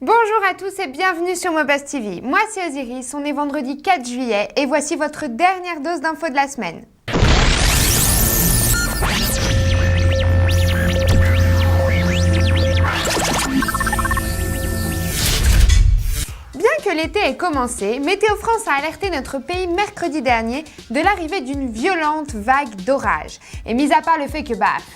Bonjour à tous et bienvenue sur Mobuzz TV. Moi c'est Osiris, on est vendredi 4 juillet et voici votre dernière dose d'infos de la semaine. Bien que l'été ait commencé, Météo France a alerté notre pays mercredi dernier de l'arrivée d'une violente vague d'orage. Et mis à part le fait que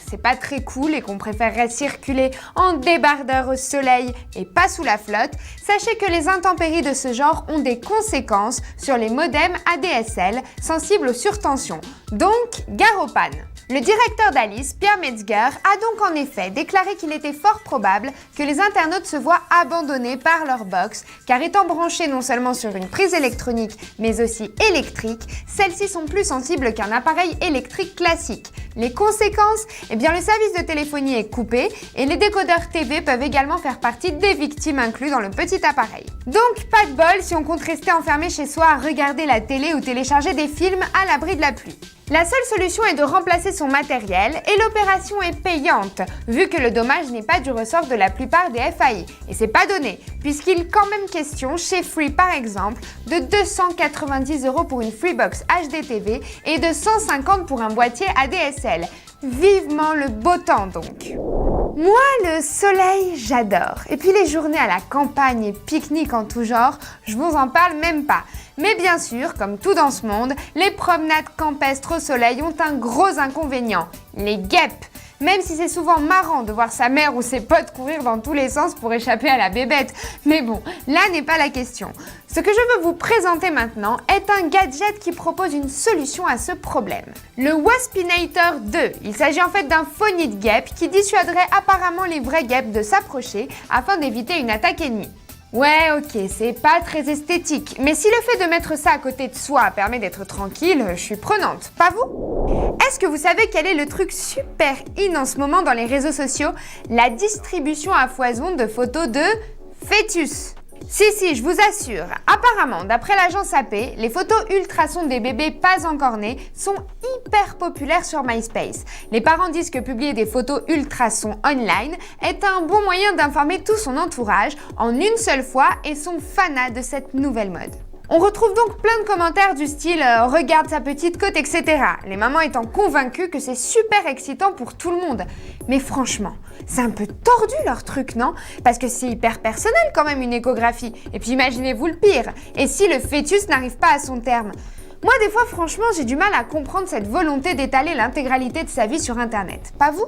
c'est pas très cool et qu'on préférerait circuler en débardeur au soleil et pas sous la flotte, sachez que les intempéries de ce genre ont des conséquences sur les modems ADSL sensibles aux surtensions, donc gare aux pannes. Le directeur d'Alice, Pierre Metzger, a donc en effet déclaré qu'il était fort probable que les internautes se voient abandonnés par leur box, car étant branchés non seulement sur une prise électronique, mais aussi électrique, celles-ci sont plus sensibles qu'un appareil électrique classique. Les conséquences? Le service de téléphonie est coupé et les décodeurs TV peuvent également faire partie des victimes inclus dans le petit appareil. Donc pas de bol si on compte rester enfermé chez soi à regarder la télé ou télécharger des films à l'abri de la pluie. La seule solution est de remplacer son matériel et l'opération est payante, vu que le dommage n'est pas du ressort de la plupart des FAI. Et c'est pas donné, puisqu'il est quand même question, chez Free par exemple, de 290 € pour une Freebox HD TV et de 150 pour un boîtier ADSL. Vivement le beau temps donc. Moi, le soleil, j'adore. Et puis les journées à la campagne et pique-nique en tout genre, je vous en parle même pas. Mais bien sûr, comme tout dans ce monde, les promenades campestres au soleil ont un gros inconvénient, les guêpes. Même si c'est souvent marrant de voir sa mère ou ses potes courir dans tous les sens pour échapper à la bébête. Mais bon, là n'est pas la question. Ce que je veux vous présenter maintenant est un gadget qui propose une solution à ce problème. Le Waspinator 2. Il s'agit en fait d'un faux nid de guêpe qui dissuaderait apparemment les vraies guêpes de s'approcher afin d'éviter une attaque ennemie. Ouais, ok, c'est pas très esthétique, mais si le fait de mettre ça à côté de soi permet d'être tranquille, je suis prenante, pas vous? Est-ce que vous savez quel est le truc super in en ce moment dans les réseaux sociaux? La distribution à foison de photos de fœtus. Si, je vous assure. Apparemment, d'après l'agence AP, les photos ultrasons des bébés pas encore nés sont hyper populaires sur MySpace. Les parents disent que publier des photos ultrasons online est un bon moyen d'informer tout son entourage en une seule fois et sont fanats de cette nouvelle mode. On retrouve donc plein de commentaires du style « regarde sa petite côte », etc. Les mamans étant convaincues que c'est super excitant pour tout le monde. Mais franchement, c'est un peu tordu leur truc, non? Parce que c'est hyper personnel quand même une échographie. Et puis imaginez-vous le pire. Et si le fœtus n'arrive pas à son terme? Moi, des fois, franchement, j'ai du mal à comprendre cette volonté d'étaler l'intégralité de sa vie sur Internet. Pas vous?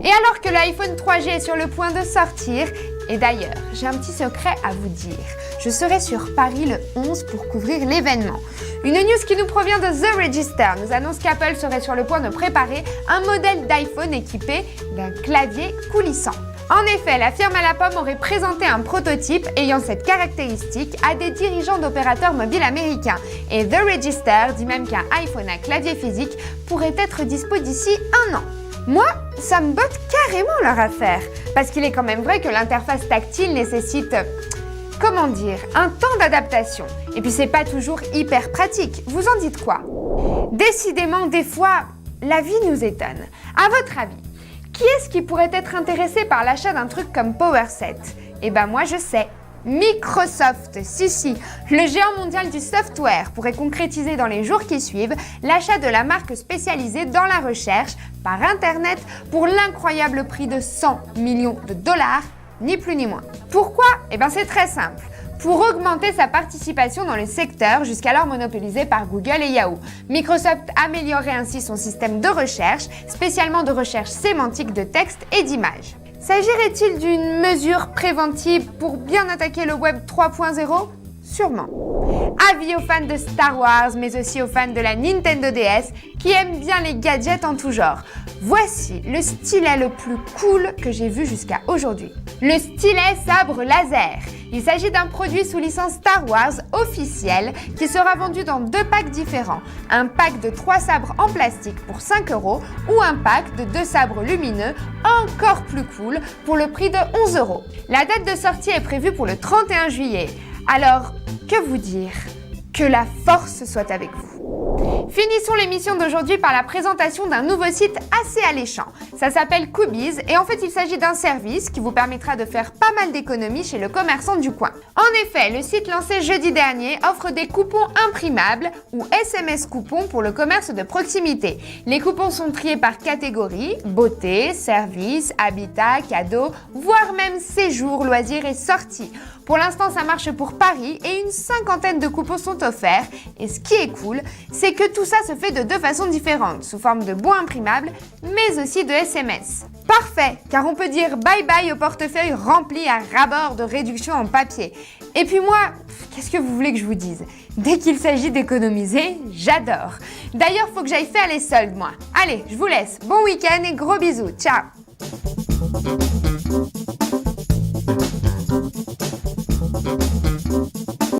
Et alors que l'iPhone 3G est sur le point de sortir, et d'ailleurs, j'ai un petit secret à vous dire. Je serai sur Paris le 11 pour couvrir l'événement. Une news qui nous provient de The Register nous annonce qu'Apple serait sur le point de préparer un modèle d'iPhone équipé d'un clavier coulissant. En effet, la firme à la pomme aurait présenté un prototype ayant cette caractéristique à des dirigeants d'opérateurs mobiles américains. Et The Register dit même qu'un iPhone à clavier physique pourrait être dispo d'ici 1 an. Moi, ça me botte carrément leur affaire, parce qu'il est quand même vrai que l'interface tactile nécessite, un temps d'adaptation. Et puis c'est pas toujours hyper pratique. Vous en dites quoi? Décidément, des fois, la vie nous étonne. À votre avis, qui est-ce qui pourrait être intéressé par l'achat d'un truc comme PowerSet? Moi je sais. Microsoft, si, le géant mondial du software pourrait concrétiser dans les jours qui suivent l'achat de la marque spécialisée dans la recherche par Internet pour l'incroyable prix de 100 millions de dollars, ni plus ni moins. Pourquoi? C'est très simple. Pour augmenter sa participation dans le secteur jusqu'alors monopolisé par Google et Yahoo. Microsoft améliorerait ainsi son système de recherche, spécialement de recherche sémantique de texte et d'images. S'agirait-il d'une mesure préventive pour bien attaquer le Web 3.0 ? Sûrement. Avis aux fans de Star Wars, mais aussi aux fans de la Nintendo DS qui aiment bien les gadgets en tout genre. Voici le stylet le plus cool que j'ai vu jusqu'à aujourd'hui. Le stylet sabre laser. Il s'agit d'un produit sous licence Star Wars officiel qui sera vendu dans 2 packs différents. Un pack de 3 sabres en plastique pour 5 € ou un pack de 2 sabres lumineux encore plus cool pour le prix de 11 €. La date de sortie est prévue pour le 31 juillet. Alors, que vous dire? Que la force soit avec vous. Finissons l'émission d'aujourd'hui par la présentation d'un nouveau site assez alléchant. Ça s'appelle Coobies et en fait il s'agit d'un service qui vous permettra de faire pas mal d'économies chez le commerçant du coin. En effet, le site lancé jeudi dernier offre des coupons imprimables ou SMS coupons pour le commerce de proximité. Les coupons sont triés par catégorie, beauté, service, habitat, cadeaux, voire même séjour, loisirs et sorties. Pour l'instant, ça marche pour Paris et une cinquantaine de coupons sont offerts. Et ce qui est cool, c'est que tout ça se fait de deux façons différentes, sous forme de bons imprimables, mais aussi de SMS. Parfait, car on peut dire bye bye au portefeuille rempli à ras-bord de réductions en papier. Et puis moi, qu'est-ce que vous voulez que je vous dise? Dès qu'il s'agit d'économiser, j'adore. D'ailleurs, faut que j'aille faire les soldes, moi. Allez, je vous laisse. Bon week-end et gros bisous. Ciao! Thank you.